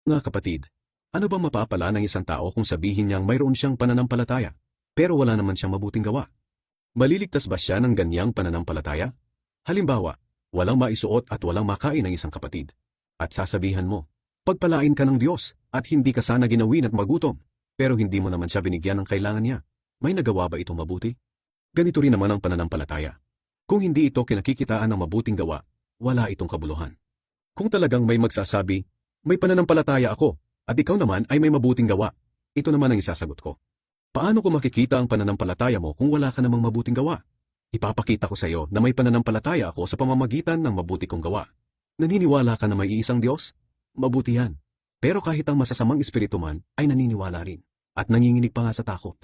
Nga kapatid, ano bang mapapala ng isang tao kung sabihin niyang mayroon siyang pananampalataya, pero wala naman siyang mabuting gawa? Maliligtas ba siya ng ganyang pananampalataya? Halimbawa, walang maisuot at walang makain ng isang kapatid. At sasabihan mo, pagpalain ka ng Diyos at hindi ka sana ginawin at magutom, pero hindi mo naman siya binigyan ng kailangan niya. May nagawa ba itong mabuti? Ganito rin naman ang pananampalataya. Kung hindi ito kinakikitaan ng mabuting gawa, wala itong kabuluhan. Kung talagang may magsasabi, may pananampalataya ako, at ikaw naman ay may mabuting gawa, ito naman ang isasagot ko. Paano ko makikita ang pananampalataya mo kung wala ka namang mabuting gawa? Ipapakita ko sa iyo na may pananampalataya ako sa pamamagitan ng mabuti kong gawa. Naniniwala ka na may iisang Diyos? Mabuti yan. Pero kahit ang masasamang espiritu man ay naniniwala rin, at nanginginig pa nga sa takot.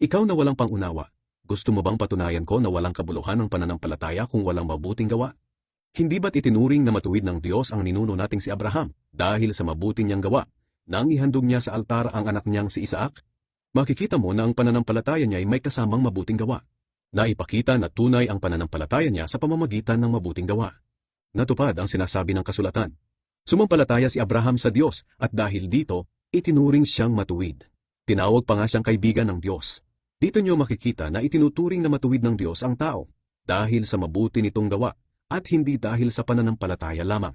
Ikaw na walang pangunawa, gusto mo bang patunayan ko na walang kabuluhan ang pananampalataya kung walang mabuting gawa? Hindi ba't itinuring na matuwid ng Diyos ang ninuno nating si Abraham dahil sa mabuting niyang gawa, nang ihandog niya sa altar ang anak niyang si Isaac? Makikita mo na ang pananampalataya niya ay may kasamang mabuting gawa. Naipakita na tunay ang pananampalataya niya sa pamamagitan ng mabuting gawa. Natupad ang sinasabi ng kasulatan. Sumampalataya si Abraham sa Diyos at dahil dito, itinuring siyang matuwid. Tinawag pa nga siyang kaibigan ng Diyos. Dito niyo makikita na itinuturing na matuwid ng Diyos ang tao dahil sa mabuti nitong gawa at hindi dahil sa pananampalataya lamang.